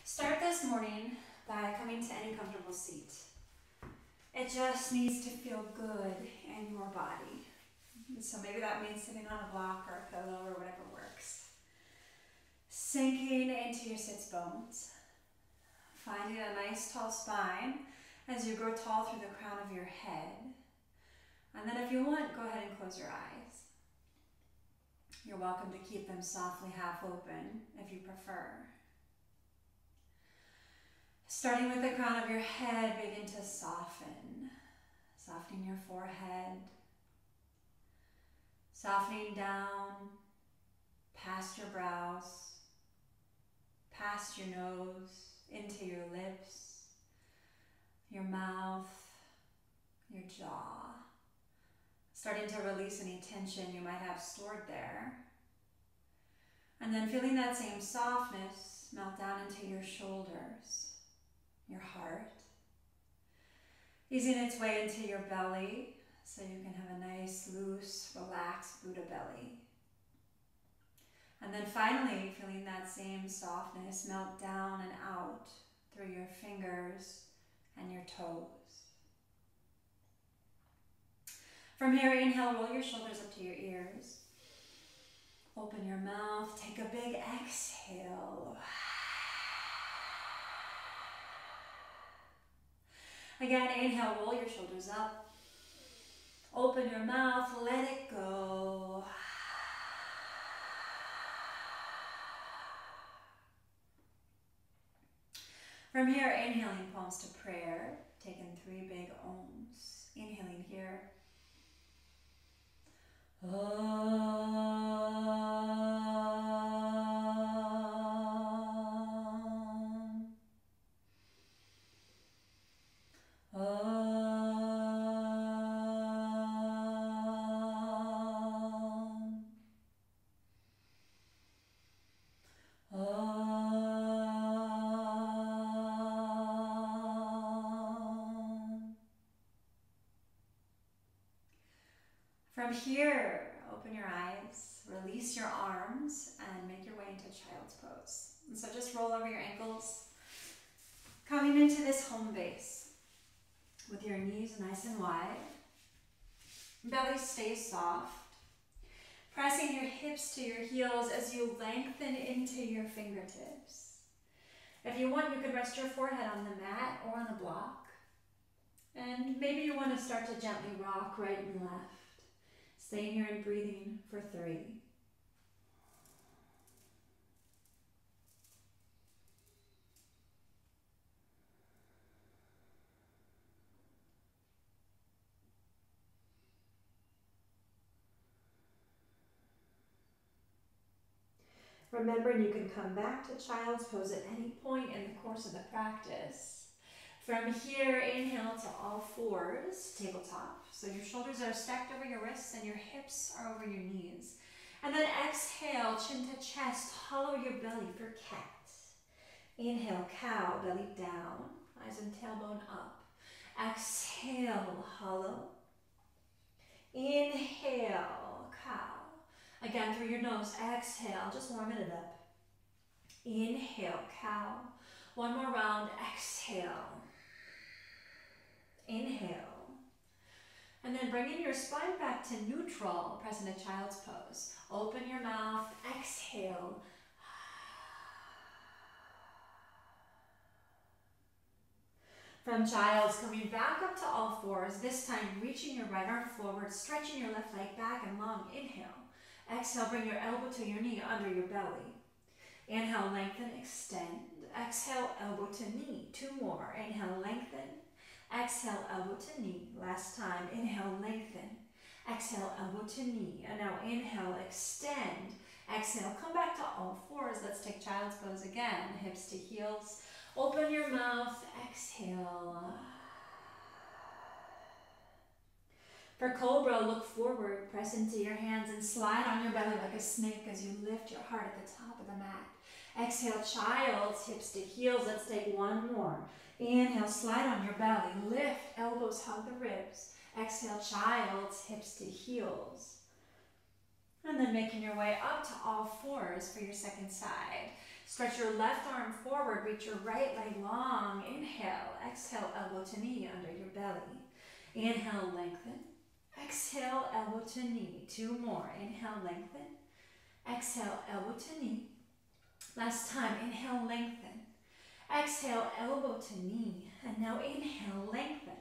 Start this morning by coming to any comfortable seat. It just needs to feel good in your body. So maybe that means sitting on a block or a pillow or whatever works. Sinking into your sits bones. Finding a nice tall spine as you grow tall through the crown of your head. And then if you want, go ahead and close your eyes. You're welcome to keep them softly half open if you prefer. Starting with the crown of your head, begin to soften. Softening your forehead. Softening down past your brows, past your nose, into your lips, your mouth, your jaw. Starting to release any tension you might have stored there. And then feeling that same softness melt down into your shoulders, your heart. Easing its way into your belly so you can have a nice, loose, relaxed Buddha belly. And then finally feeling that same softness melt down and out through your fingers and your toes. From here, inhale, roll your shoulders up to your ears. Open your mouth, take a big exhale. Again, inhale, roll your shoulders up. Open your mouth, let it go. From here, inhaling palms to prayer, taking 3 big ohms. Inhaling here. From here, open your eyes, release your arms, and make your way into child's pose. And so just roll over your ankles, coming into this home base with your knees nice and wide. Belly stays soft. Pressing your hips to your heels as you lengthen into your fingertips. If you want, you could rest your forehead on the mat or on the block. And maybe you want to start to gently rock right and left. Staying here and breathing for 3. Remembering you can come back to child's pose at any point in the course of the practice. From here, inhale to all fours, tabletop. So your shoulders are stacked over your wrists and your hips are over your knees. And then exhale, chin to chest, hollow your belly for cat. Inhale, cow, belly down, eyes and tailbone up. Exhale, hollow. Inhale, cow. Again, through your nose, exhale, just warming it up. Inhale, cow. One more round, exhale. Inhale. And then bringing your spine back to neutral, press into child's pose. Open your mouth, exhale. From child's, coming back up to all fours, this time reaching your right arm forward, stretching your left leg back and long. Inhale. Exhale, bring your elbow to your knee under your belly. Inhale, lengthen, extend. Exhale, elbow to knee. 2 more. Inhale, lengthen. Exhale, elbow to knee. Last time. Inhale, lengthen. Exhale, elbow to knee. And now inhale, extend. Exhale, come back to all fours. Let's take child's pose again. Hips to heels. Open your mouth. Exhale. For cobra, look forward. Press into your hands and slide on your belly like a snake as you lift your heart at the top of the mat. Exhale, child's, hips to heels. Let's take 1 more. Inhale, slide on your belly. Lift, elbows hug the ribs. Exhale, child's, hips to heels. And then making your way up to all fours for your second side. Stretch your left arm forward, reach your right leg long. Inhale, exhale, elbow to knee under your belly. Inhale, lengthen. Exhale, elbow to knee. 2 more. Inhale, lengthen. Exhale, elbow to knee. Last time, inhale, lengthen. Exhale, elbow to knee. And now inhale, lengthen.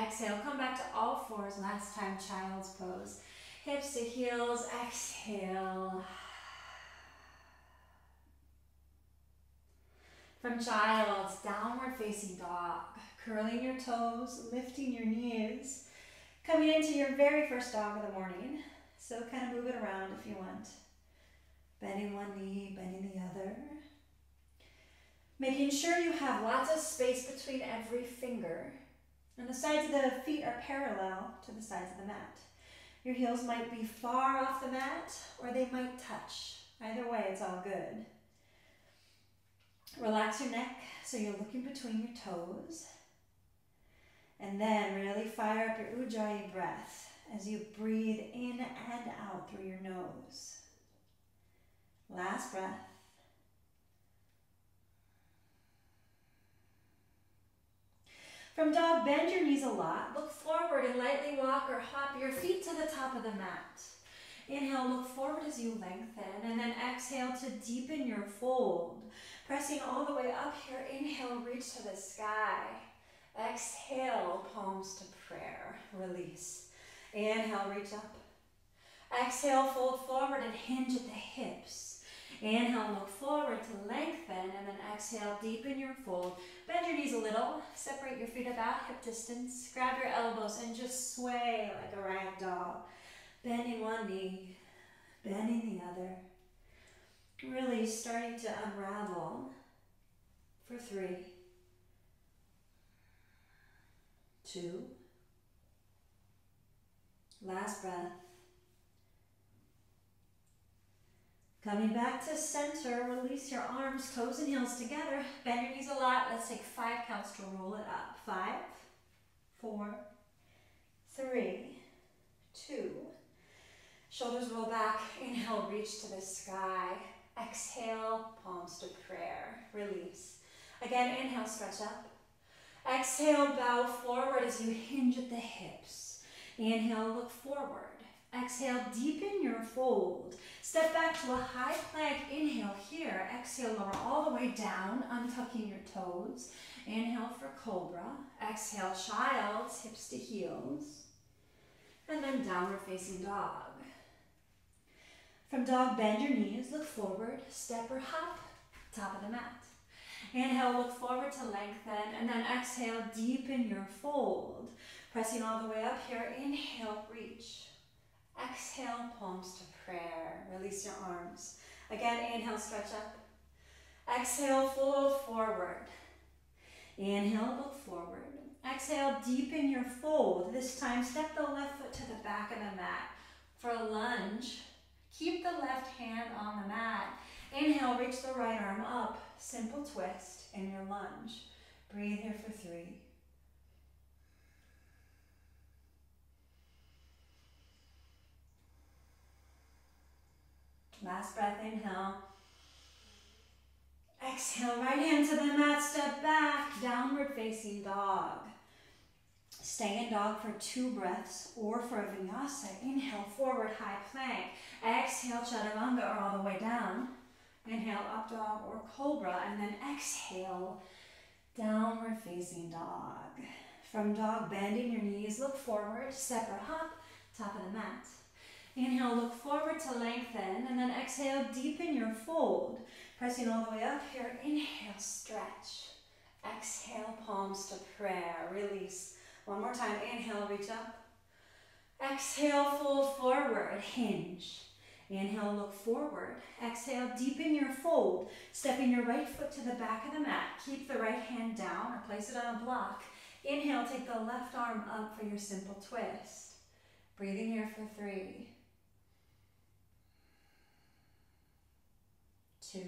Exhale, come back to all fours. Last time, child's pose. Hips to heels, exhale. From child's, downward facing dog. Curling your toes, lifting your knees. Coming into your very first dog of the morning. So kind of move it around if you want. Bending one knee, bending the other. Making sure you have lots of space between every finger. And the sides of the feet are parallel to the sides of the mat. Your heels might be far off the mat or they might touch. Either way, it's all good. Relax your neck so you're looking between your toes. And then really fire up your Ujjayi breath as you breathe in and out through your nose. Last breath. From dog, bend your knees a lot. Look forward and lightly walk or hop your feet to the top of the mat. Inhale, look forward as you lengthen, and then exhale to deepen your fold. Pressing all the way up here, inhale, reach to the sky. Exhale, palms to prayer, release. Inhale, reach up. Exhale, fold forward and hinge at the hips. Inhale, look forward to lengthen, and then exhale, deepen your fold. Bend your knees a little, separate your feet about hip distance, grab your elbows and just sway like a rag doll. Bending one knee, bending the other. Really starting to unravel for 3, 2, last breath. Coming back to center, release your arms, toes and heels together. Bend your knees a lot. Let's take 5 counts to roll it up. 5, 4, 3, 2. Shoulders roll back. Inhale, reach to the sky. Exhale, palms to prayer. Release. Again, inhale, stretch up. Exhale, bow forward as you hinge at the hips. Inhale, look forward. Exhale, deepen your fold. Step back to a high plank. Inhale here. Exhale, lower all the way down, untucking your toes. Inhale for cobra. Exhale, child's, hips to heels. And then downward facing dog. From dog, bend your knees, look forward, step or hop, top of the mat. Inhale, look forward to lengthen, and then exhale, deepen your fold. Pressing all the way up here, inhale, reach. Exhale, palms to prayer. Release your arms. Again, inhale, stretch up. Exhale, fold forward. Inhale, look forward. Exhale, deepen your fold. This time, step the left foot to the back of the mat for a lunge. Keep the left hand on the mat. Inhale, reach the right arm up. Simple twist in your lunge. Breathe here for 3. Last breath, inhale. Exhale, right hand to the mat, step back, downward facing dog. Stay in dog for 2 breaths, or for a vinyasa, inhale, forward, high plank. Exhale, chaturanga, or all the way down. Inhale, up dog or cobra, and then exhale, downward facing dog. From dog, bending your knees, look forward, step or hop, top of the mat. Inhale, look forward to lengthen, and then exhale, deepen your fold. Pressing all the way up here, inhale, stretch. Exhale, palms to prayer, release. One more time, inhale, reach up. Exhale, fold forward, hinge. Inhale, look forward. Exhale, deepen your fold. Stepping your right foot to the back of the mat. Keep the right hand down or place it on a block. Inhale, take the left arm up for your simple twist. Breathing here for 3, 2,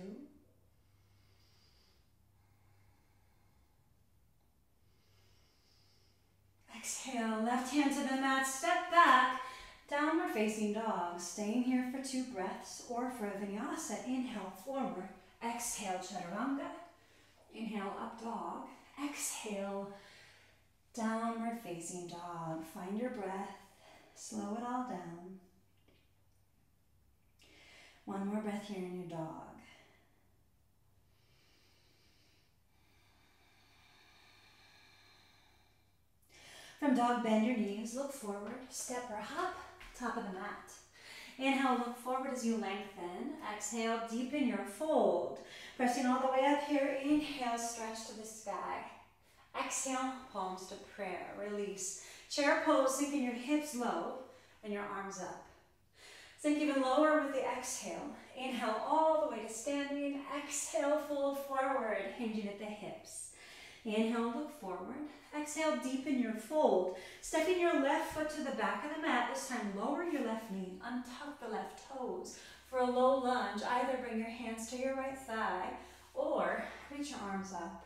exhale, left hand to the mat, step back, downward facing dog. Staying here for 2 breaths, or for a vinyasa, inhale, forward. Exhale, chaturanga. Inhale, up dog. Exhale, downward facing dog. Find your breath. Slow it all down. One more breath here in your dog. From dog, bend your knees, look forward, step or hop, top of the mat. Inhale, look forward as you lengthen. Exhale, deepen your fold. Pressing all the way up here. Inhale, stretch to the sky. Exhale, palms to prayer. Release. Chair pose, sinking your hips low and your arms up. Sink even lower with the exhale. Inhale all the way to standing. Exhale, fold forward, hinging at the hips. Inhale, look forward. Exhale, deepen your fold. Stepping your left foot to the back of the mat. This time, lower your left knee. Untuck the left toes. For a low lunge, either bring your hands to your right thigh or reach your arms up.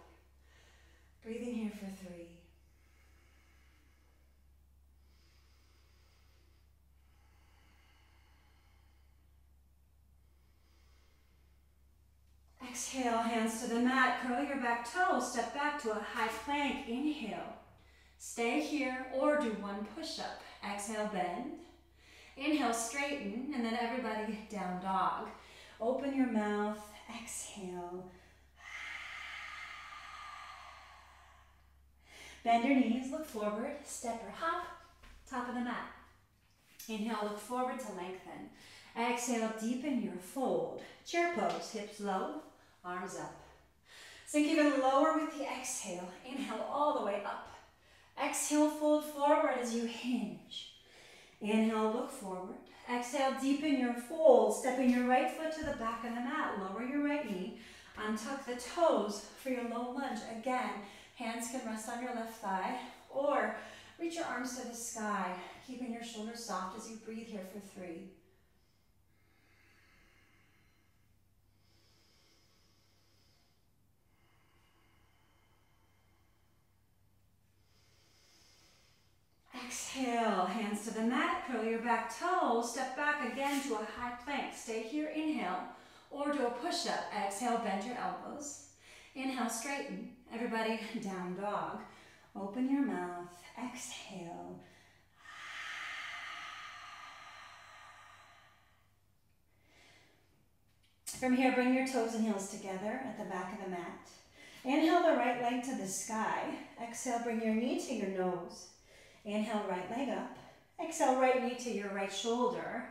Breathing here for 3. Exhale, hands to the mat, curl your back toes, step back to a high plank. Inhale, stay here or do one push-up. Exhale, bend. Inhale, straighten, and then everybody down dog. Open your mouth, exhale. Bend your knees, look forward, step or hop, top of the mat. Inhale, look forward to lengthen. Exhale, deepen your fold. Chair pose, hips low, arms up. Sink even lower with the exhale. Inhale all the way up. Exhale, fold forward as you hinge. Inhale, look forward. Exhale, deepen your fold, stepping your right foot to the back of the mat. Lower your right knee. Untuck the toes for your low lunge. Again, hands can rest on your left thigh or reach your arms to the sky, keeping your shoulders soft as you breathe here for 3. Exhale, hands to the mat, curl your back toes, step back again to a high plank. Stay here, inhale, or do a push-up. Exhale, bend your elbows. Inhale, straighten. Everybody, down dog. Open your mouth, exhale. From here, bring your toes and heels together at the back of the mat. Inhale the right leg to the sky. Exhale, bring your knee to your nose. Inhale, right leg up. Exhale, right knee to your right shoulder.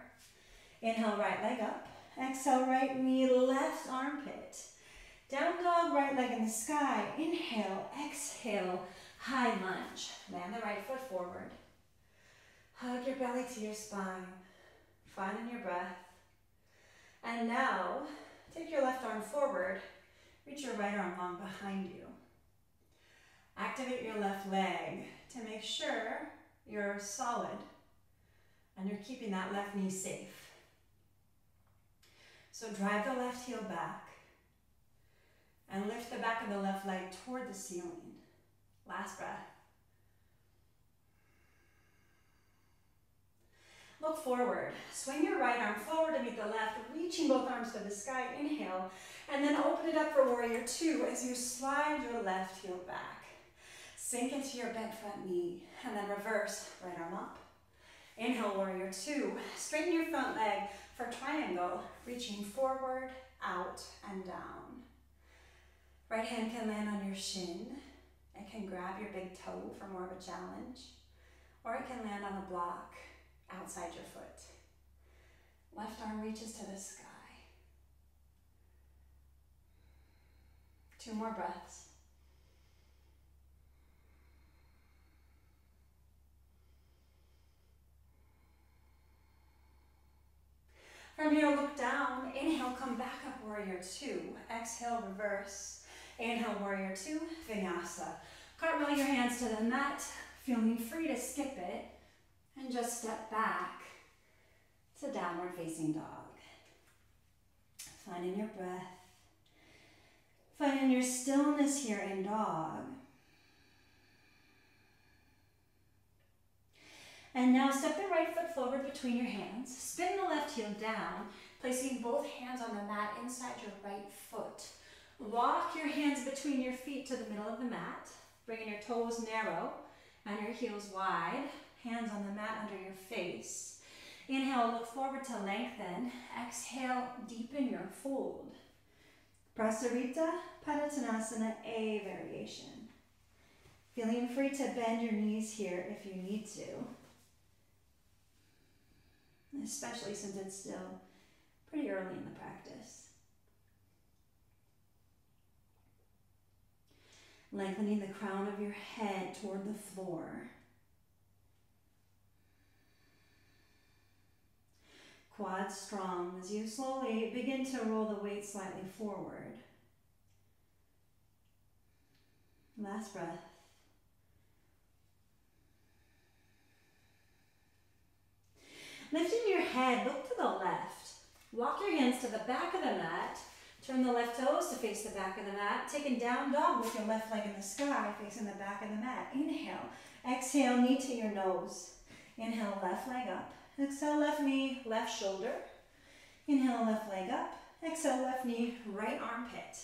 Inhale, right leg up. Exhale, right knee, left armpit. Down dog, right leg in the sky. Inhale, exhale, high lunge. Land the right foot forward. Hug your belly to your spine. Finding your breath. And now, take your left arm forward. Reach your right arm long behind you. Activate your left leg to make sure you're solid and you're keeping that left knee safe. So drive the left heel back and lift the back of the left leg toward the ceiling. Last breath. Look forward. Swing your right arm forward to meet the left, reaching both arms to the sky. Inhale, and then open it up for warrior 2 as you slide your left heel back. Sink into your bent front knee, and then reverse, right arm up. Inhale, warrior 2. Straighten your front leg for triangle, reaching forward, out, and down. Right hand can land on your shin. It can grab your big toe for more of a challenge, or it can land on a block outside your foot. Left arm reaches to the sky. 2 more breaths. From here, look down. Inhale, come back up, warrior 2. Exhale, reverse. Inhale, warrior 2, vinyasa. Cartwheel your hands to the mat, feeling free to skip it. And just step back to downward facing dog. Finding your breath. Finding your stillness here in dog. And now step the right foot forward between your hands. Spin the left heel down. placing both hands on the mat inside your right foot. Walk your hands between your feet to the middle of the mat, bringing your toes narrow and your heels wide, hands on the mat under your face. Inhale, look forward to lengthen. Exhale, deepen your fold. Prasarita Padottanasana, A variation. Feeling free to bend your knees here if you need to, especially since it's still pretty early in the practice. Lengthening the crown of your head toward the floor. Quads strong as you slowly begin to roll the weight slightly forward. Last breath. Lifting your head, look to the left. Walk your hands to the back of the mat. Turn the left toes to face the back of the mat. Taking down dog with your left leg in the sky, facing the back of the mat. Inhale. Exhale, knee to your nose. Inhale, left leg up. Exhale, left knee, left shoulder. Inhale, left leg up. Exhale, left knee, right armpit.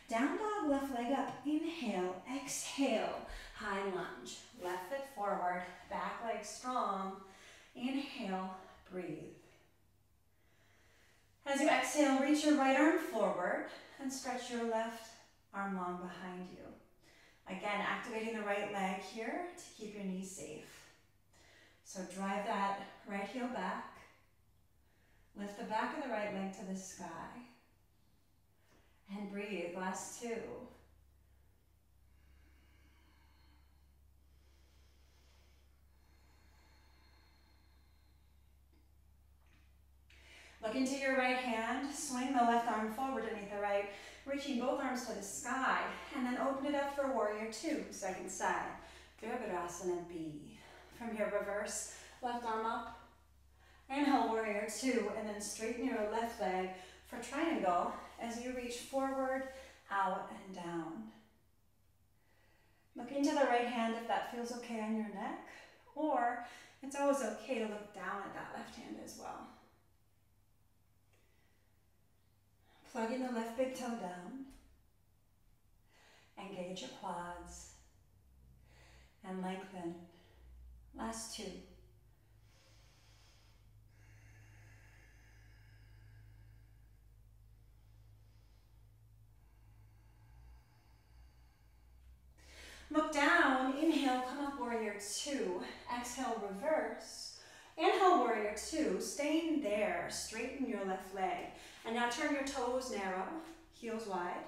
Down dog, left leg up. Inhale, exhale, high lunge. Left foot forward, back leg strong. Inhale, breathe. As you exhale, reach your right arm forward and stretch your left arm long behind you. Again, activating the right leg here to keep your knees safe. So drive that right heel back. Lift the back of the right leg to the sky. And breathe, last two. Look into your right hand, swing the left arm forward underneath the right, reaching both arms to the sky, and then open it up for warrior two, second side. Virabhadrasana B. From here, reverse, left arm up. Inhale, warrior two, and then straighten your left leg for triangle as you reach forward, out, and down. Look into the right hand if that feels okay on your neck, or it's always okay to look down at that left hand as well. Plugging the left big toe down. Engage your quads. And lengthen. Last two. Look down. Inhale, come up, warrior two. Exhale, reverse. Inhale, warrior two. Staying there. Straighten your left leg. And now turn your toes narrow, heels wide.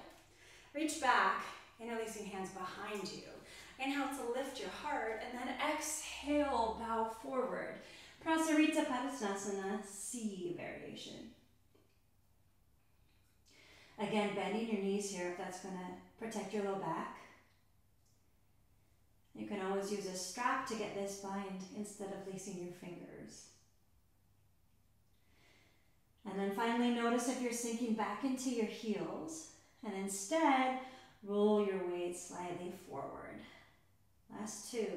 Reach back, interlacing hands behind you. Inhale to lift your heart, and then exhale, bow forward. Prasarita Padottanasana, C variation. Again, bending your knees here if that's going to protect your low back. You can always use a strap to get this bind instead of lacing your fingers. And then finally, notice if you're sinking back into your heels, and instead, roll your weight slightly forward. Last two.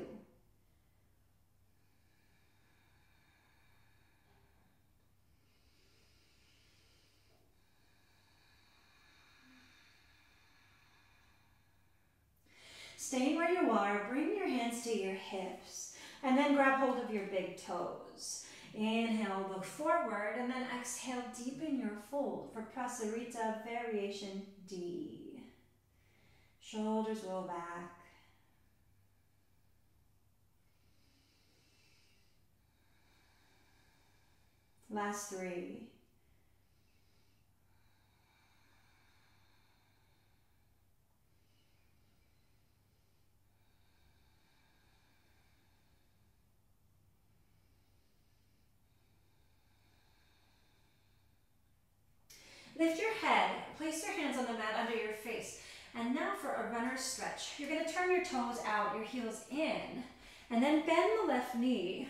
Staying where you are, bring your hands to your hips, and then grab hold of your big toes. Inhale, look forward, and then exhale, deepen your fold for Prasarita variation D. Shoulders roll back. Last three. Lift your head, place your hands on the mat under your face. And now for a runner's stretch. You're going to turn your toes out, your heels in, and then bend the left knee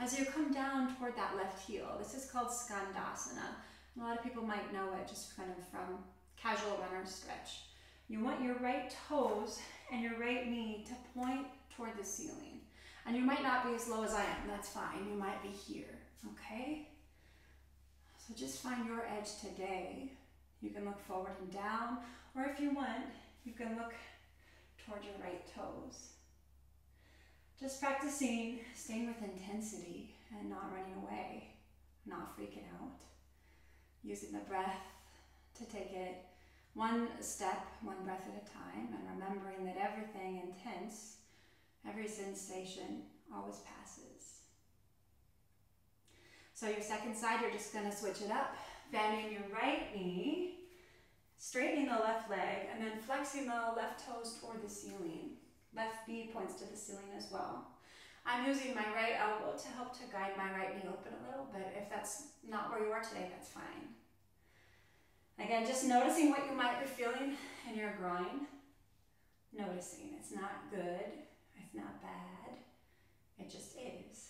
as you come down toward that left heel. This is called Skandasana. A lot of people might know it just kind of from casual runner's stretch. You want your right toes and your right knee to point toward the ceiling. And you might not be as low as I am, that's fine. You might be here, okay? So just find your edge today. You can look forward and down, or if you want, you can look toward your right toes. Just practicing staying with intensity and not running away, not freaking out. Using the breath to take it one step, one breath at a time, and remembering that everything intense, every sensation always passes. So your second side, you're just going to switch it up, bending your right knee, straightening the left leg, and then flexing the left toes toward the ceiling. Left knee points to the ceiling as well. I'm using my right elbow to help to guide my right knee open a little, but if that's not where you are today, that's fine. Again, just noticing what you might be feeling in your groin. Noticing. It's not good. It's not bad. It just is.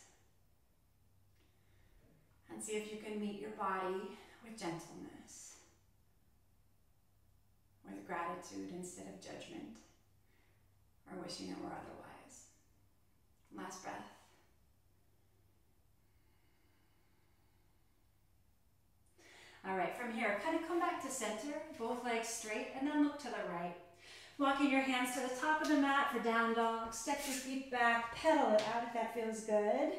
And see if you can meet your body with gentleness, with gratitude instead of judgment, or wishing it were otherwise. Last breath. All right, from here, kind of come back to center, both legs straight, and then look to the right. Walking your hands to the top of the mat for down dog. Step your feet back, pedal it out if that feels good.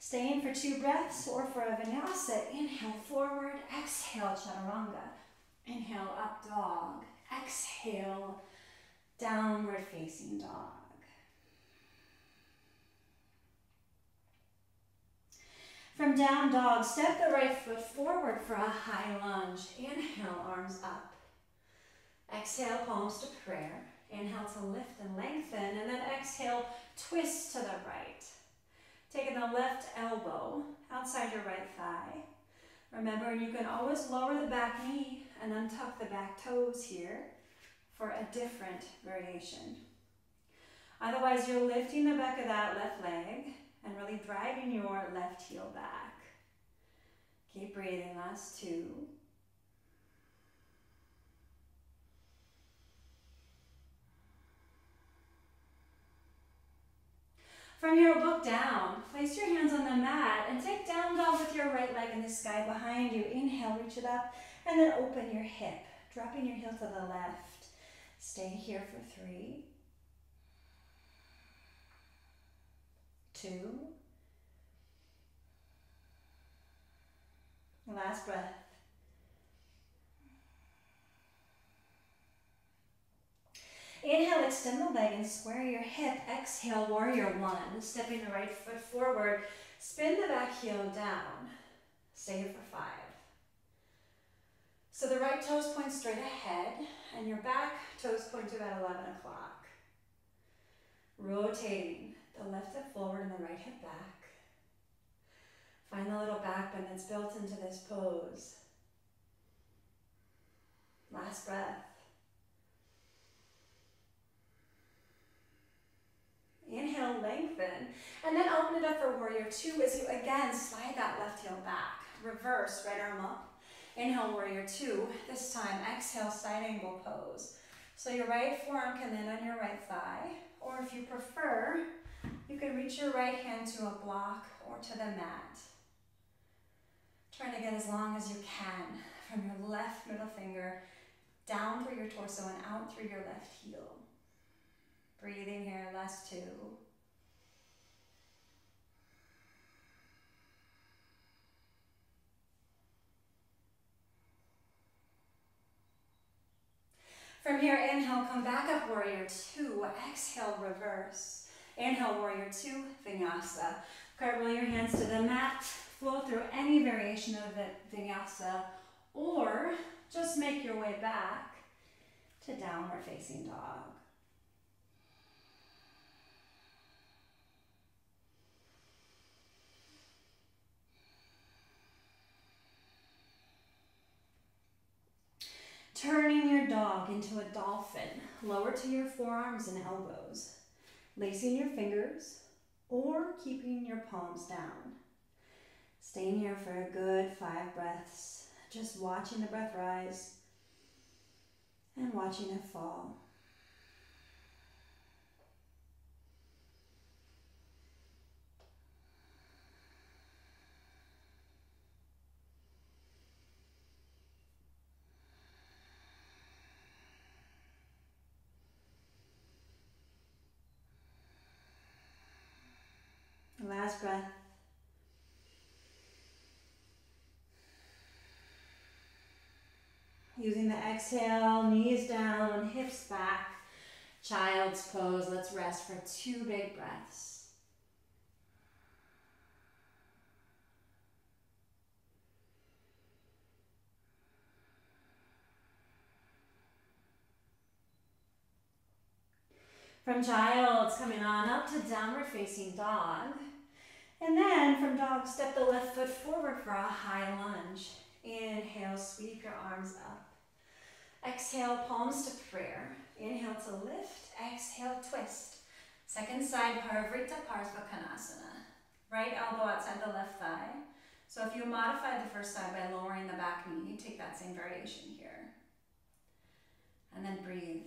Staying for 2 breaths, or for a vinyasa. Inhale forward, exhale chaturanga. Inhale up dog, exhale downward facing dog. From down dog, step the right foot forward for a high lunge. Inhale, arms up. Exhale, palms to prayer. Inhale to lift and lengthen, and then exhale, twist to the right. Taking the left elbow outside your right thigh. Remember, you can always lower the back knee and untuck the back toes here for a different variation. Otherwise, you're lifting the back of that left leg and really driving your left heel back. Keep breathing, last 2. From here, look down. Place your hands on the mat and take down dog with your right leg in the sky behind you. Inhale, reach it up, and then open your hip, dropping your heel to the left. Stay here for 3, 2. Last breath. Inhale, extend the leg and square your hip. Exhale, warrior 1. Stepping the right foot forward. Spin the back heel down. Stay here for 5. So the right toes point straight ahead, and your back toes point to about 11 o'clock. Rotating the left hip forward and the right hip back. Find the little back bend that's built into this pose. Last breath. Inhale, lengthen, and then open it up for warrior 2 as you again slide that left heel back. Reverse, right arm up. Inhale, warrior 2. This time, exhale, side angle pose. So your right forearm can land on your right thigh, or if you prefer, you can reach your right hand to a block or to the mat. Trying to get as long as you can from your left middle finger down through your torso and out through your left heel. Breathing here, last 2. From here, inhale, come back up, warrior 2. Exhale, reverse. Inhale, warrior 2, vinyasa. Cartwheel your hands to the mat. Flow through any variation of the vinyasa, or just make your way back to downward facing dog. Turning your dog into a dolphin, lower to your forearms and elbows, lacing your fingers or keeping your palms down. Staying here for a good 5 breaths, just watching the breath rise and watching it fall. Last breath. Using the exhale, knees down, hips back, child's pose. Let's rest for 2 big breaths. From child's, coming on up to downward facing dog. And then from dog, step the left foot forward for a high lunge. Inhale, sweep your arms up. Exhale, palms to prayer. Inhale to lift, exhale, twist. Second side, Parivrtta Parsvakonasana. Right elbow outside the left thigh. So if you modified the first side by lowering the back knee, take that same variation here. And then breathe,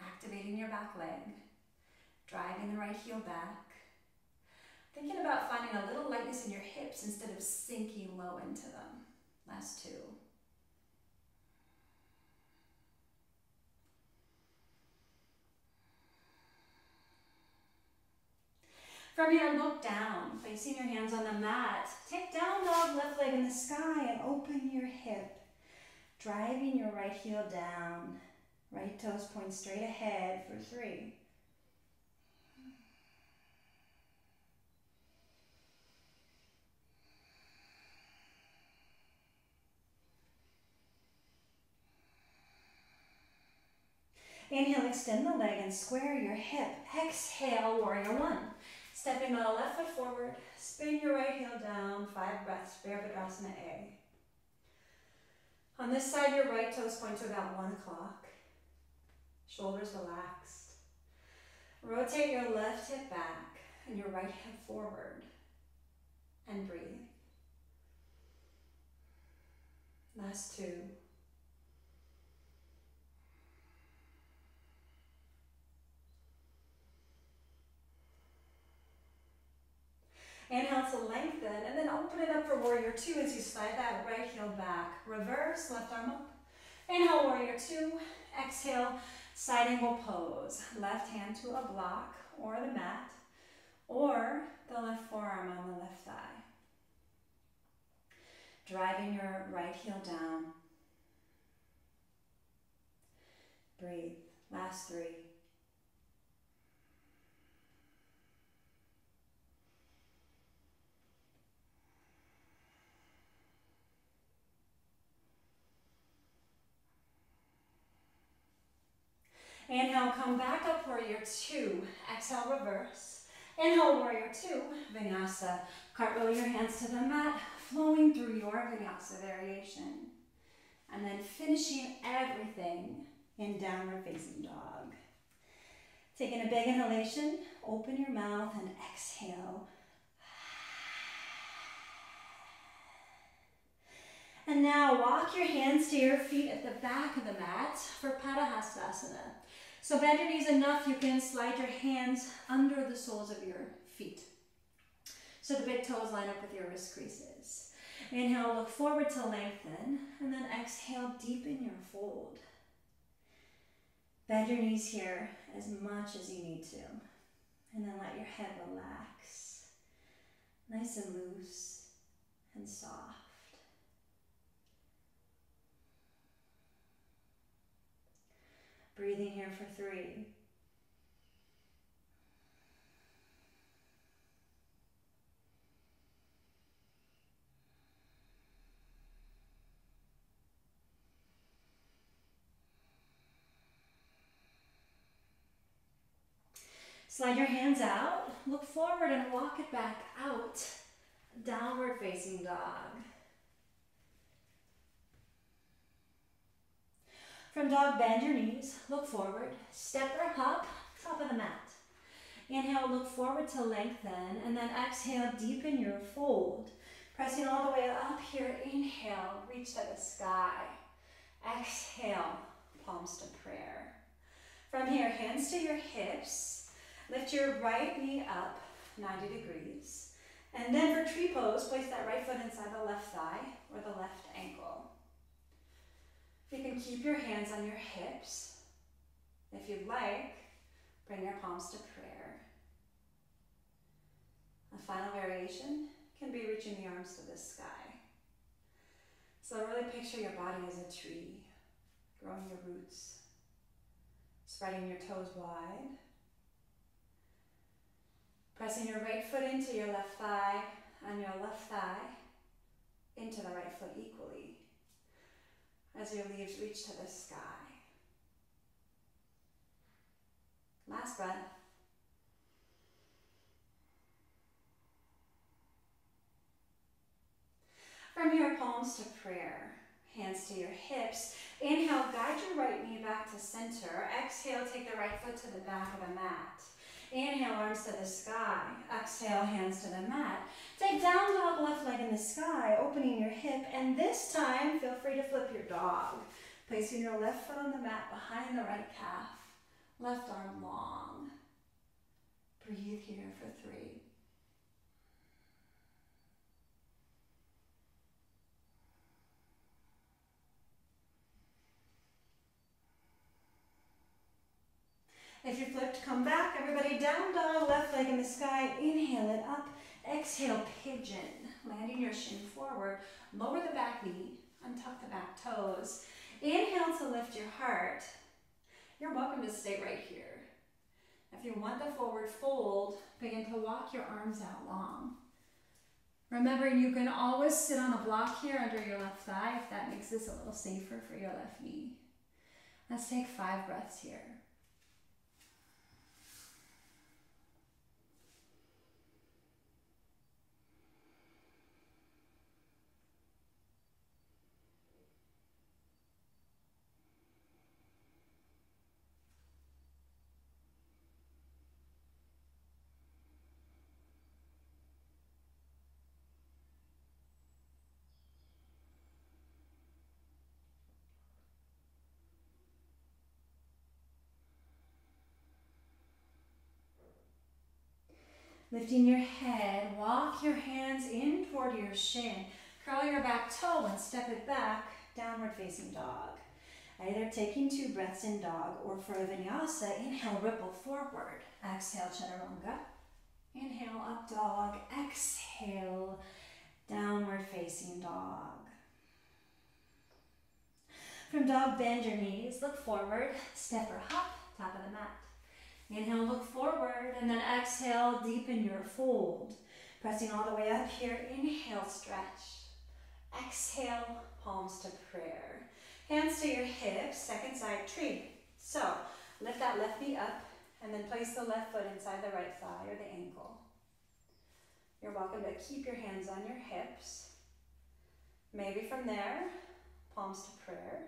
activating your back leg, driving the right heel back. Thinking about finding a little lightness in your hips instead of sinking low into them. Last 2. From here, look down, placing your hands on the mat. Take down dog, left leg in the sky, and open your hip. Driving your right heel down. Right toes point straight ahead for 3. Inhale, extend the leg and square your hip. Exhale, warrior 1. Stepping the left foot forward, spin your right heel down, 5 breaths, Virabhadrasana A. On this side, your right toes point to about 1 o'clock. Shoulders relaxed. Rotate your left hip back and your right hip forward. And breathe. Last 2. Inhale to lengthen, and then open it up for warrior 2 as you slide that right heel back. Reverse, left arm up. Inhale, warrior 2. Exhale, side angle pose. Left hand to a block or the mat, or the left forearm on the left thigh. Driving your right heel down. Breathe. Last 3. Inhale, come back up, warrior 2. Exhale, reverse. Inhale, warrior 2, vinyasa. Cartwheel your hands to the mat, flowing through your vinyasa variation. And then finishing everything in downward facing dog. Taking a big inhalation, open your mouth and exhale. And now walk your hands to your feet at the back of the mat for Padahastasana. So bend your knees enough you can slide your hands under the soles of your feet. So the big toes line up with your wrist creases. Inhale, look forward to lengthen, and then exhale, deepen your fold. Bend your knees here as much as you need to. And then let your head relax. Nice and loose and soft. Breathing here for 3. Slide your hands out, look forward and walk it back out. Downward facing dog. From dog, bend your knees, look forward, step or hop, top of the mat. Inhale, look forward to lengthen, and then exhale, deepen your fold. Pressing all the way up here, inhale, reach to the sky. Exhale, palms to prayer. From here, hands to your hips, lift your right knee up 90 degrees. And then for tree pose, place that right foot inside the left thigh or the left ankle. You can keep your hands on your hips. If you'd like, bring your palms to prayer. The final variation can be reaching the arms to the sky. So really picture your body as a tree, growing your roots, spreading your toes wide, pressing your right foot into your left thigh and your left thigh into the right foot equally as your leaves reach to the sky. Last breath. From here, palms to prayer, hands to your hips. Inhale, guide your right knee back to center. Exhale, take the right foot to the back of the mat. Inhale, arms to the sky. Exhale, hands to the mat. Take down dog, left leg in the sky, opening your hip. And this time, feel free to flip your dog. Placing your left foot on the mat behind the right calf. Left arm long. Breathe here for 3. If you're flipped, come back. Everybody down dog, left leg in the sky. Inhale it up. Exhale, pigeon. Landing your shin forward. Lower the back knee. Untuck the back toes. Inhale to lift your heart. You're welcome to stay right here. If you want the forward fold, begin to walk your arms out long. Remembering you can always sit on a block here under your left thigh if that makes this a little safer for your left knee. Let's take 5 breaths here. Lifting your head, walk your hands in toward your shin. Curl your back toe and step it back, downward facing dog. Either taking 2 breaths in dog or for a vinyasa, inhale, ripple forward. Exhale, chaturanga. Inhale, up dog. Exhale, downward facing dog. From dog, bend your knees, look forward, step or hop, top of the mat. Inhale, look forward, and then exhale, deepen your fold. Pressing all the way up here, inhale, stretch. Exhale, palms to prayer. Hands to your hips, second side tree. So, lift that left knee up, and then place the left foot inside the right thigh or the ankle. You're welcome to keep your hands on your hips. Maybe from there, palms to prayer,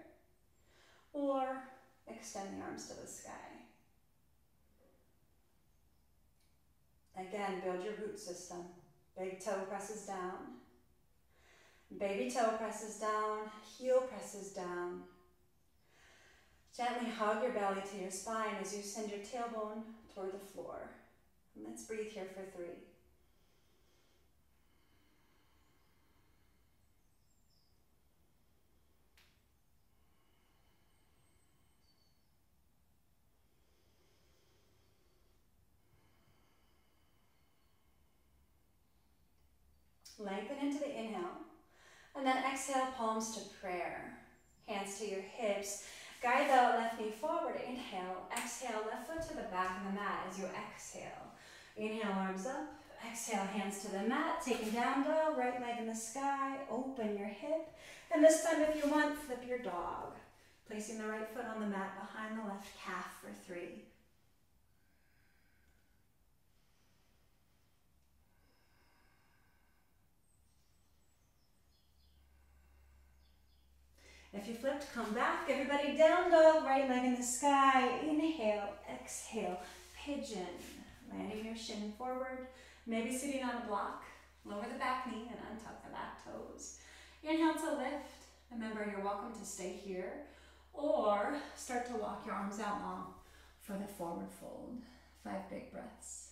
or extend the arms to the sky. Again, build your root system. Big toe presses down. Baby toe presses down. Heel presses down. Gently hug your belly to your spine as you send your tailbone toward the floor. And let's breathe here for 3. Lengthen into the inhale, and then exhale, palms to prayer. Hands to your hips. Guide the left knee forward. Inhale, exhale, left foot to the back of the mat as you exhale. Inhale, arms up. Exhale, hands to the mat. Taking down dog, right leg in the sky. Open your hip. And this time, if you want, flip your dog. Placing the right foot on the mat behind the left calf for 3. If you flipped, come back. Everybody down dog, right leg in the sky. Inhale, exhale, pigeon. Landing your shin forward. Maybe sitting on a block. Lower the back knee and untuck the back toes. Inhale to lift. Remember, you're welcome to stay here or start to walk your arms out long for the forward fold. 5 big breaths.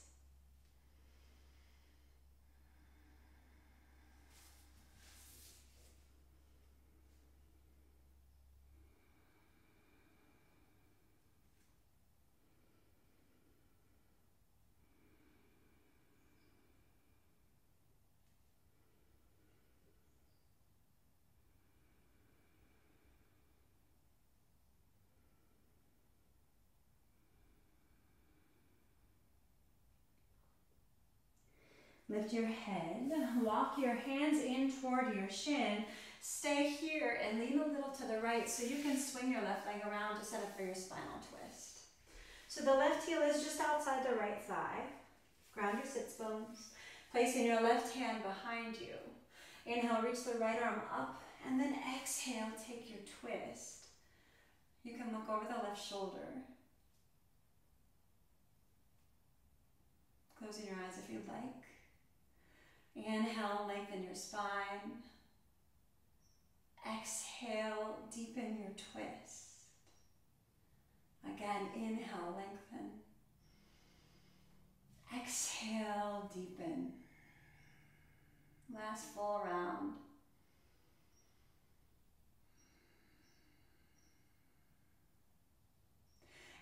Lift your head, walk your hands in toward your shin. Stay here and lean a little to the right so you can swing your left leg around to set up for your spinal twist. So the left heel is just outside the right thigh. Ground your sits bones, placing your left hand behind you. Inhale, reach the right arm up, and then exhale, take your twist. You can look over the left shoulder. Closing your eyes if you'd like. Inhale, lengthen your spine. Exhale, deepen your twist. Again, inhale, lengthen. Exhale, deepen. Last full round.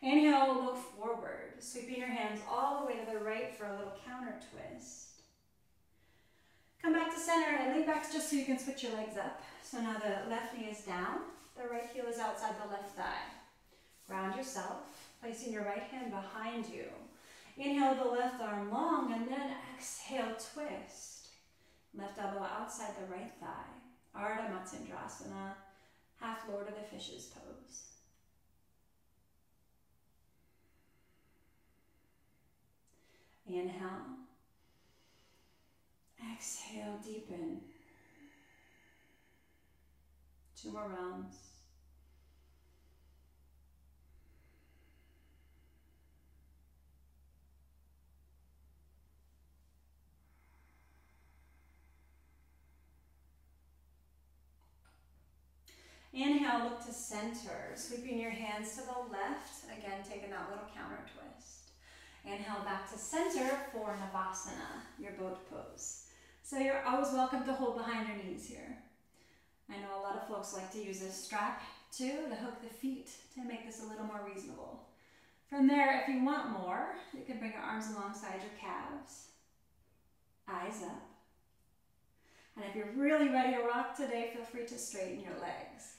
Inhale, look forward, sweeping your hands all the way to the right for a little counter twist. Come back to center and lean back just so you can switch your legs up. So now the left knee is down, the right heel is outside the left thigh. Ground yourself, placing your right hand behind you. Inhale the left arm long and then exhale, twist. Left elbow outside the right thigh. Ardha Matsyendrasana, half Lord of the Fishes pose. Inhale. Exhale, deepen. 2 more rounds. Inhale, look to center, sweeping your hands to the left. Again, taking that little counter twist. Inhale back to center for Navasana, your boat pose. So you're always welcome to hold behind your knees here. I know a lot of folks like to use a strap too to hook the feet to make this a little more reasonable. From there, if you want more, you can bring your arms alongside your calves, eyes up. And if you're really ready to rock today, feel free to straighten your legs.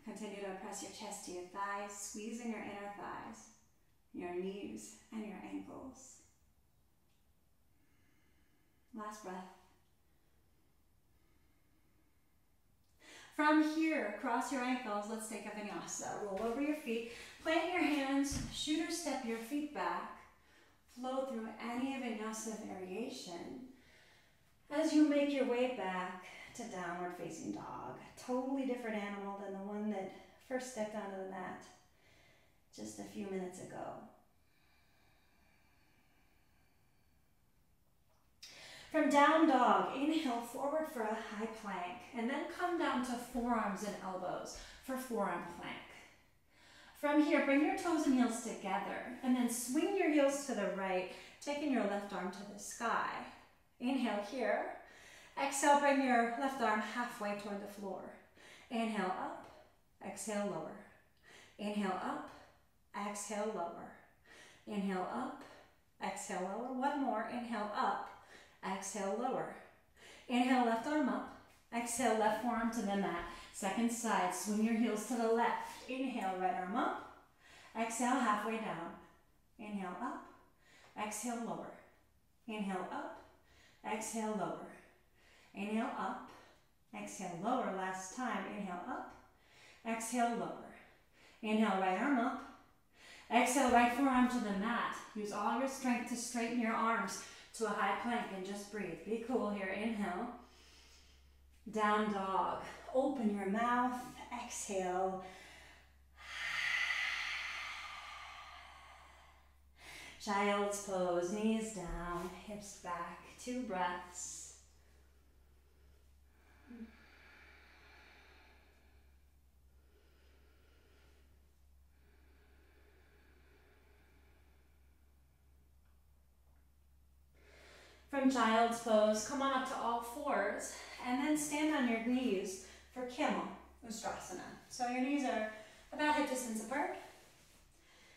Continue to press your chest to your thighs, squeezing your inner thighs, your knees, and your ankles. Last breath. From here, cross your ankles. Let's take a vinyasa. Roll over your feet, plant your hands, shoot or step your feet back. Flow through any vinyasa variation as you make your way back to downward facing dog. Totally different animal than the one that first stepped onto the mat just a few minutes ago. From down dog, inhale forward for a high plank, and then come down to forearms and elbows for forearm plank. From here, bring your toes and heels together, and then swing your heels to the right, taking your left arm to the sky. Inhale here. Exhale, bring your left arm halfway toward the floor. Inhale up, exhale lower. Inhale up, exhale lower. Inhale up, exhale lower. One more, inhale up, exhale lower. Inhale, left arm up. Exhale, left forearm to the mat. Second side, swing your heels to the left. Inhale, right arm up. Exhale, halfway down. Inhale up. Exhale, lower. Inhale up. Exhale, lower. Inhale up. Exhale, lower. Last time. Inhale up. Exhale, lower. Inhale, right arm up. Exhale, right forearm to the mat. Use all your strength to straighten your arms to a high plank and just breathe. Be cool here. Inhale. Down dog. Open your mouth. Exhale. Child's pose. Knees down. Hips back. 2 breaths. From child's pose, come on up to all fours and then stand on your knees for Camel Ustrasana. So your knees are about hip distance apart.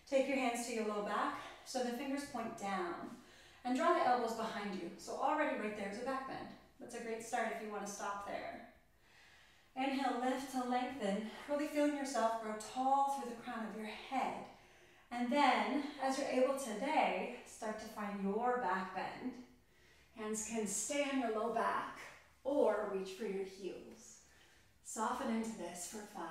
Take your hands to your low back so the fingers point down and draw the elbows behind you. So already right there is a back bend. That's a great start if you want to stop there. Inhale, lift to lengthen, really feeling yourself grow tall through the crown of your head. And And then, as you're able today, start to find your back bend. Hands can stay on your low back or reach for your heels. Soften into this for 5.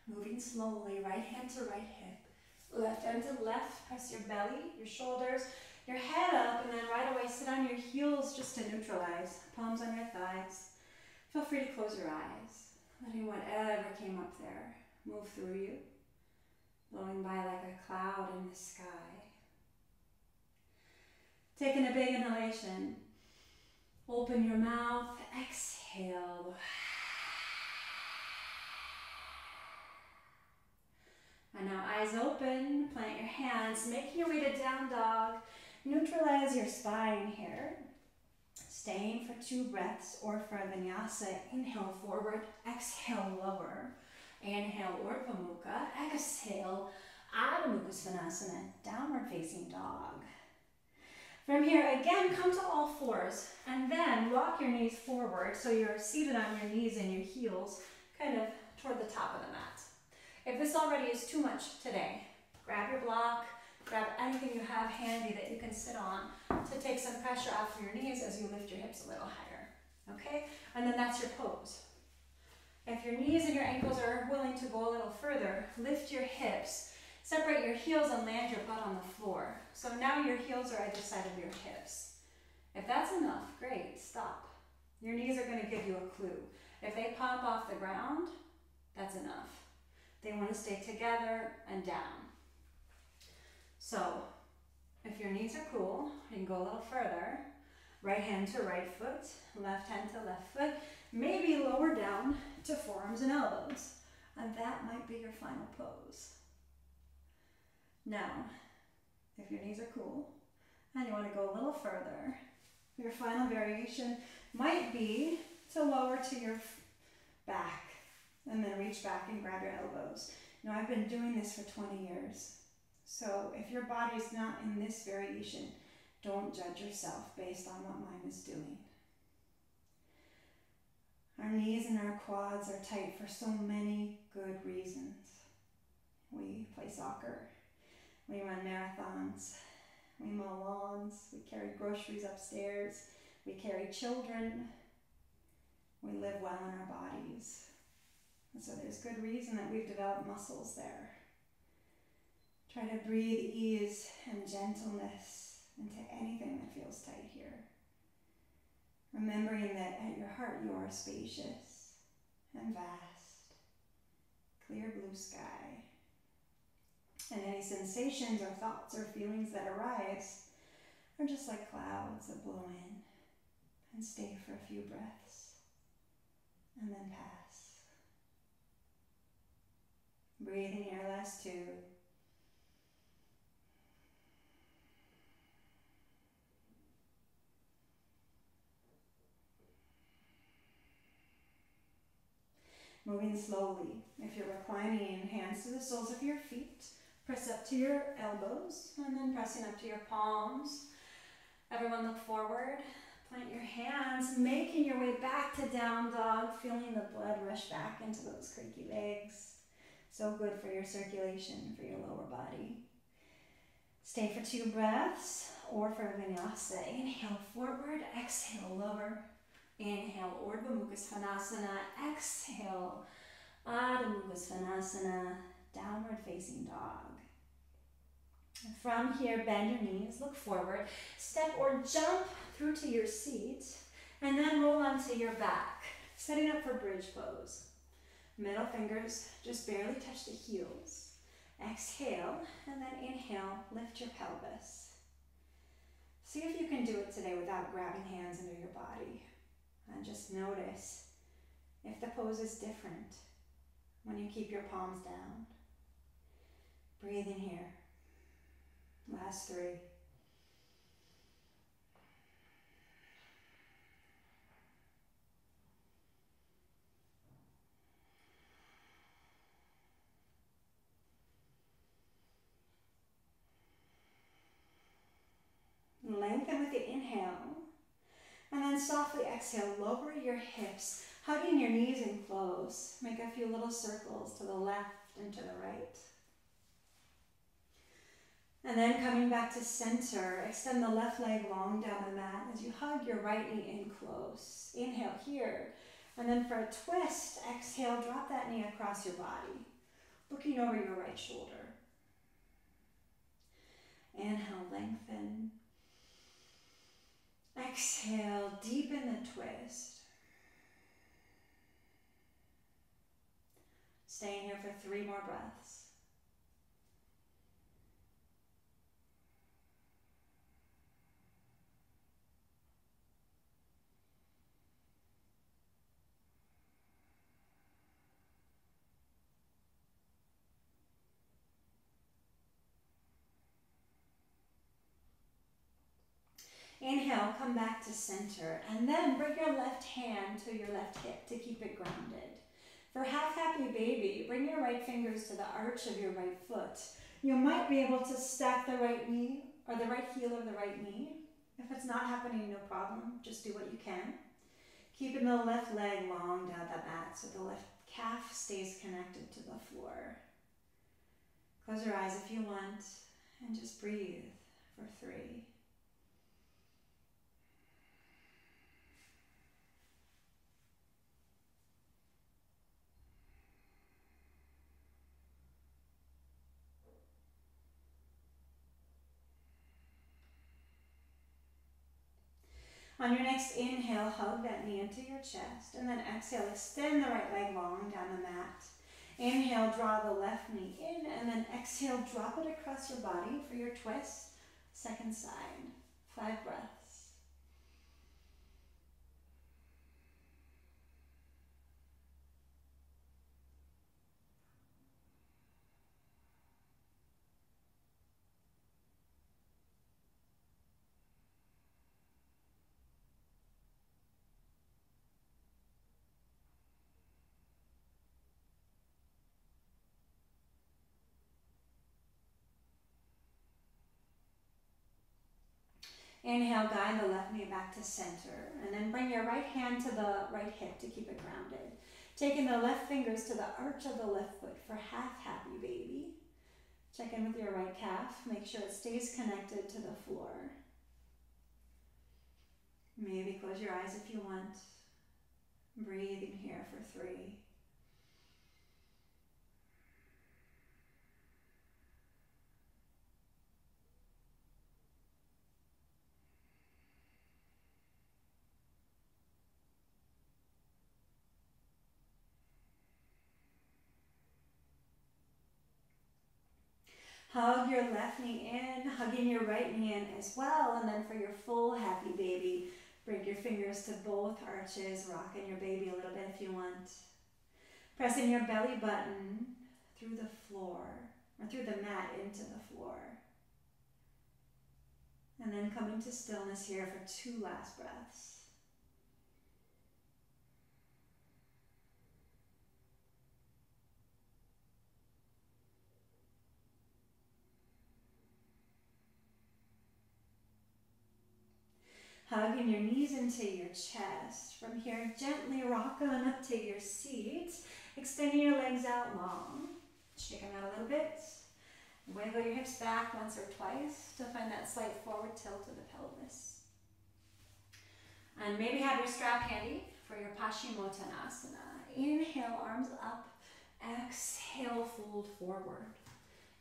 Moving slowly, right hand to right hip, left hand to left, press your belly, your shoulders, your head up, and then right away sit on your heels just to neutralize. Palms on your thighs. Feel free to close your eyes, letting whatever came up there move through you, blowing by like a cloud in the sky. Taking a big inhalation, open your mouth, exhale. And now eyes open, plant your hands, making your way to down dog. Neutralize your spine here. Staying for 2 breaths, or for vinyasa, inhale forward, exhale lower. Inhale Urdhva Mukha, exhale Adho Mukha Svanasana, downward facing dog. From here, again, come to all fours, and then rock your knees forward so you're seated on your knees and your heels, kind of toward the top of the mat. If this already is too much today, grab your block, grab anything you have handy that you can sit on to take some pressure off your knees as you lift your hips a little higher, okay? And then that's your pose. If your knees and your ankles are willing to go a little further, lift your hips, separate your heels and land your butt on the floor. So now your heels are either side of your hips. If that's enough, great, stop. Your knees are gonna give you a clue. If they pop off the ground, that's enough. They want to stay together and down. So, if your knees are cool, you can go a little further. Right hand to right foot, left hand to left foot, maybe lower down to forearms and elbows. And that might be your final pose. Now, if your knees are cool and you want to go a little further, your final variation might be to lower to your back. And then reach back and grab your elbows. Now, I've been doing this for 20 years. So if your body's not in this variation, don't judge yourself based on what mine is doing. Our knees and our quads are tight for so many good reasons. We play soccer. We run marathons. We mow lawns. We carry groceries upstairs. We carry children. We live well in our bodies. And so there's good reason that we've developed muscles there. Try to breathe ease and gentleness into anything that feels tight here. Remembering that at your heart you are spacious and vast, clear blue sky. And any sensations or thoughts or feelings that arise are just like clouds that blow in and stay for a few breaths and then pass. Breathing here, last 2. Moving slowly. If you're reclining, hands to the soles of your feet. Press up to your elbows and then pressing up to your palms. Everyone look forward. Plant your hands, making your way back to down dog, feeling the blood rush back into those creaky legs. So good for your circulation, for your lower body. Stay for 2 breaths, or for vinyasa. Inhale forward, exhale lower. Inhale Urdhva Mukha Svanasana, exhale Adho Mukha Svanasana, downward facing dog. From here, bend your knees, look forward, step or jump through to your seat, and then roll onto your back, setting up for bridge pose. Middle fingers just barely touch the heels. Exhale, and then inhale, lift your pelvis. See if you can do it today without grabbing hands under your body. And just notice if the pose is different when you keep your palms down. Breathe in here. Last 3. softly exhale, lower your hips, hugging your knees in close. Make a few little circles to the left and to the right. And then coming back to center, extend the left leg long down the mat as you hug your right knee in close. Inhale here. And then for a twist, exhale, drop that knee across your body, looking over your right shoulder. Inhale, lengthen. Exhale, deepen the twist. Staying here for 3 more breaths. Inhale, come back to center, and then bring your left hand to your left hip to keep it grounded. For half happy baby, bring your right fingers to the arch of your right foot. You might be able to stack the right knee or the right heel of the right knee. If it's not happening, no problem. Just do what you can. Keeping the left leg long down the mat so the left calf stays connected to the floor. Close your eyes if you want, and just breathe for 3. On your next inhale, hug that knee into your chest, and then exhale, extend the right leg long down the mat. Inhale, draw the left knee in, and then exhale, drop it across your body for your twist. Second side, 5 breaths. Inhale, guide the left knee back to center, and then bring your right hand to the right hip to keep it grounded. Taking the left fingers to the arch of the left foot for half happy baby. Check in with your right calf. Make sure it stays connected to the floor. Maybe close your eyes if you want. Breathing here for 3. Hug your left knee in, hugging your right knee in as well. And then for your full happy baby, bring your fingers to both arches, rocking your baby a little bit if you want. Pressing your belly button through the floor, or through the mat into the floor. And then coming to stillness here for 2 last breaths. Hugging your knees into your chest. From here, gently rock on up to your seat. Extending your legs out long. Shake them out a little bit. Wiggle your hips back once or twice to find that slight forward tilt of the pelvis. And maybe have your strap handy for your Paschimottanasana. Inhale, arms up. Exhale, fold forward.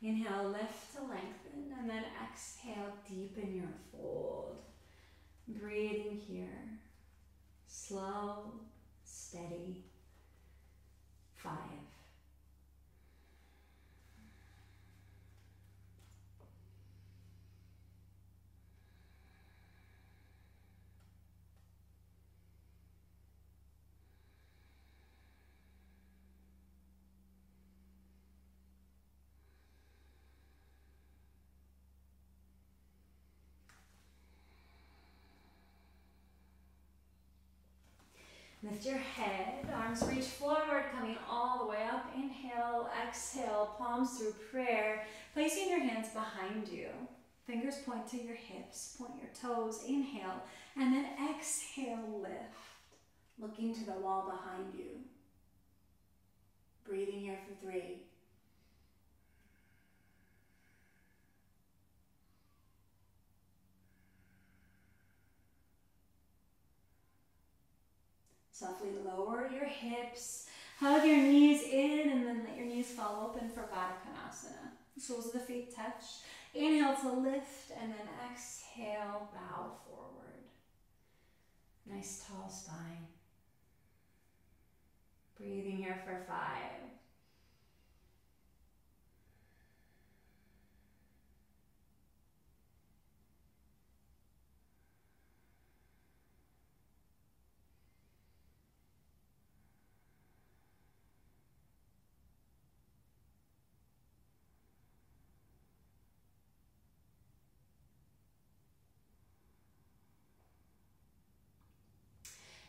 Inhale, lift to lengthen. And then exhale, deepen your fold. Breathing here, slow, steady, 5. Lift your head, arms reach forward, coming all the way up. Inhale, exhale, palms through prayer. Placing your hands behind you. Fingers point to your hips, point your toes, inhale, and then exhale, lift. Looking to the wall behind you. Breathing here for 3. Softly lower your hips, hug your knees in, and then let your knees fall open for Baddha Konasana. Soles of the feet touch. Inhale to lift, and then exhale, bow forward. Nice tall spine. Breathing here for 5.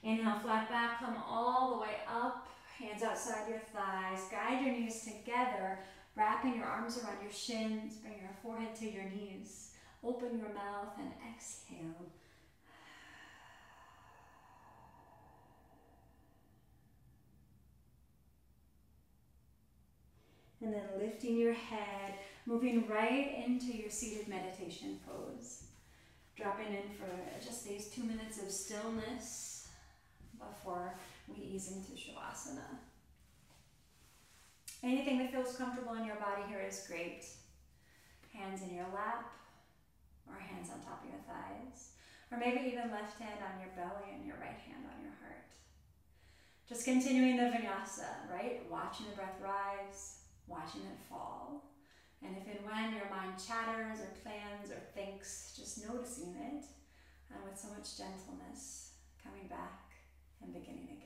Inhale, flat back, come all the way up, hands outside your thighs, guide your knees together, wrapping your arms around your shins, bring your forehead to your knees, open your mouth and exhale. And then lifting your head, moving right into your seated meditation pose. Dropping in for just these 2 minutes of stillness before we ease into Shavasana. Anything that feels comfortable in your body here is great. Hands in your lap, or hands on top of your thighs, or maybe even left hand on your belly and your right hand on your heart. Just continuing the vinyasa, right? Watching the breath rise, watching it fall. And if and when your mind chatters or plans or thinks, just noticing it, and with so much gentleness, coming back and beginning again.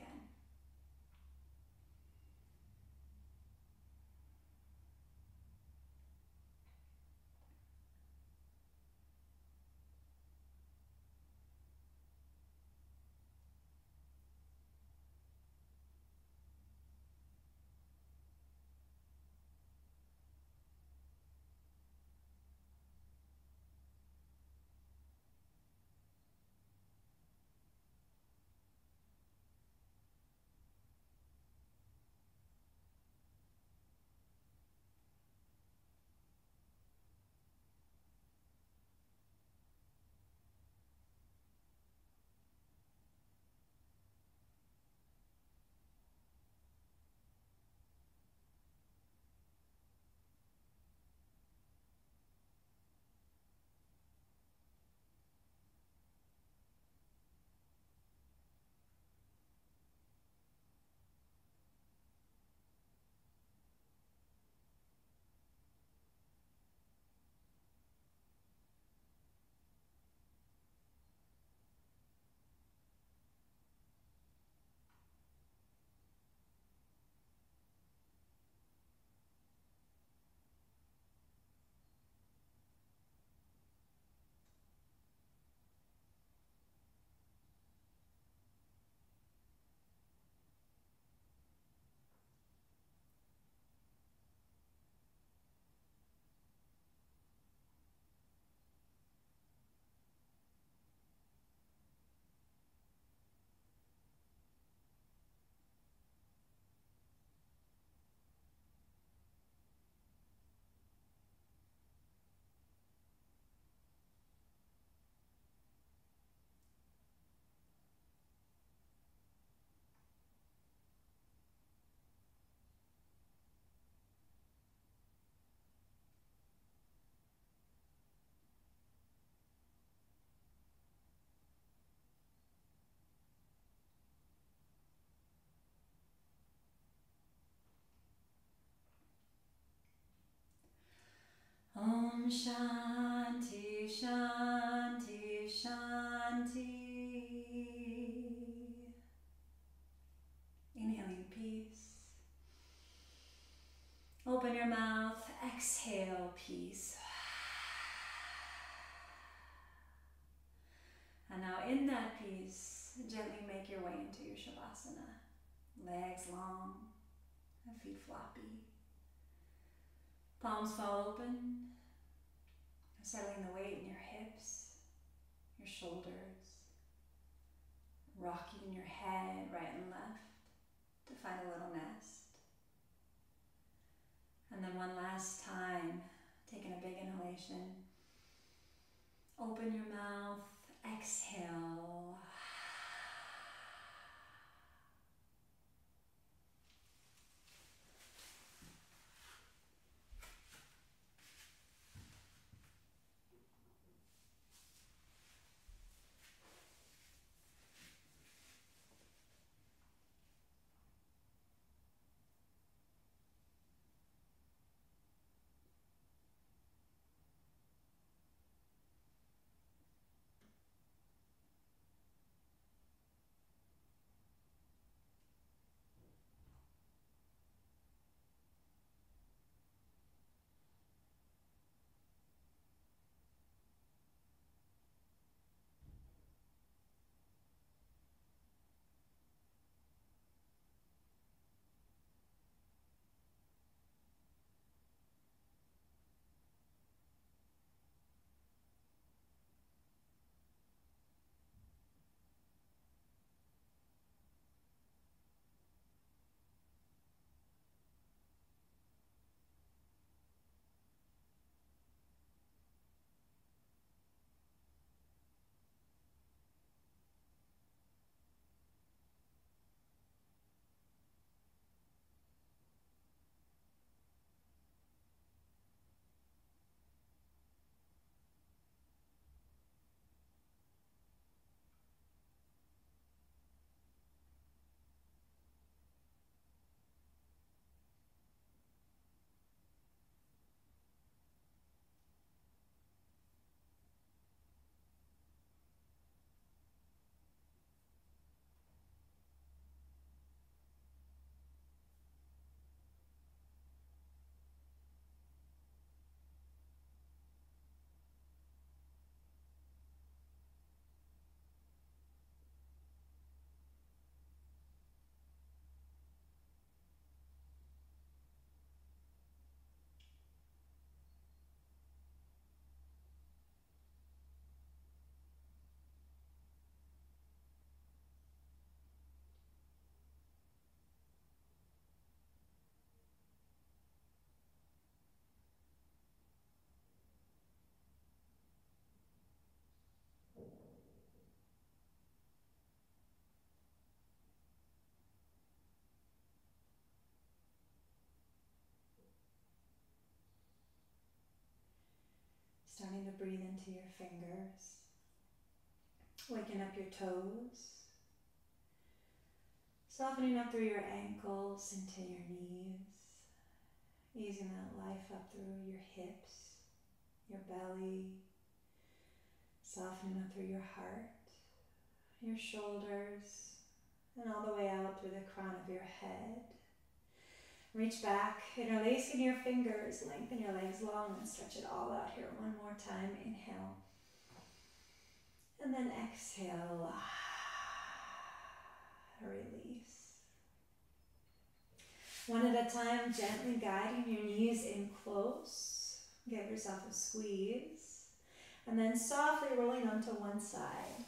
Om Shanti, Shanti, Shanti. Inhaling peace. Open your mouth, exhale peace. And now in that peace, gently make your way into your Shavasana. Legs long, feet floppy. Palms fall open. Settling the weight in your hips, your shoulders, rocking your head right and left to find a little nest. And then one last time, taking a big inhalation. Open your mouth, exhale. Starting to breathe into your fingers, waking up your toes, softening up through your ankles into your knees, easing that life up through your hips, your belly, softening up through your heart, your shoulders, and all the way out through the crown of your head. Reach back, interlacing your fingers, lengthen your legs long and stretch it all out here. One more time, inhale. And then exhale, release. One at a time, gently guiding your knees in close. Give yourself a squeeze. And then softly rolling onto one side.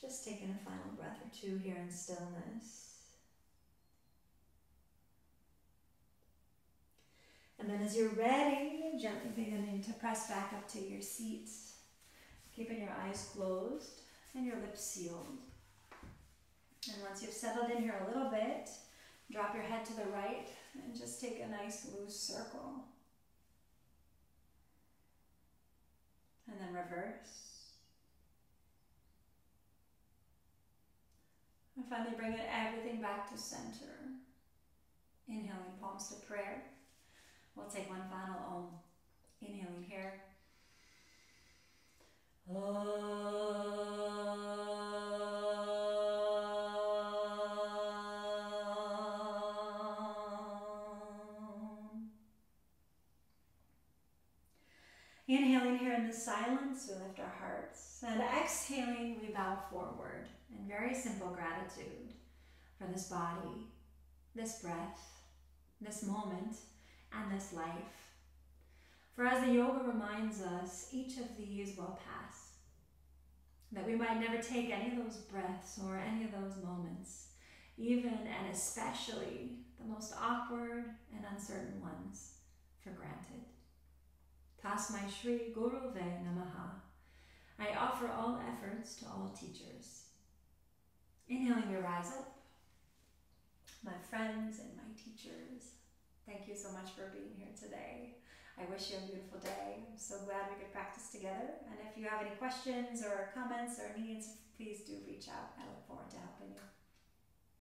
Just taking a final breath or two here in stillness. And then as you're ready, gently beginning to press back up to your seat, keeping your eyes closed and your lips sealed. And once you've settled in here a little bit, drop your head to the right and just take a nice loose circle. And then reverse. And finally bringing everything back to center. Inhaling palms to prayer. We'll take one final Om. Inhaling here. Inhaling here in the silence, we lift our hearts. And exhaling, we bow forward in very simple gratitude for this body, this breath, this moment, and this life. For as the yoga reminds us, each of these will pass. That we might never take any of those breaths or any of those moments, even and especially the most awkward and uncertain ones, for granted. Tasmai Shri Guru Ve Namaha. I offer all efforts to all teachers. Inhaling, we rise up. My friends and my teachers, thank you so much for being here today. I wish you a beautiful day. I'm so glad we could practice together. And if you have any questions or comments or needs, please do reach out. I look forward to helping you.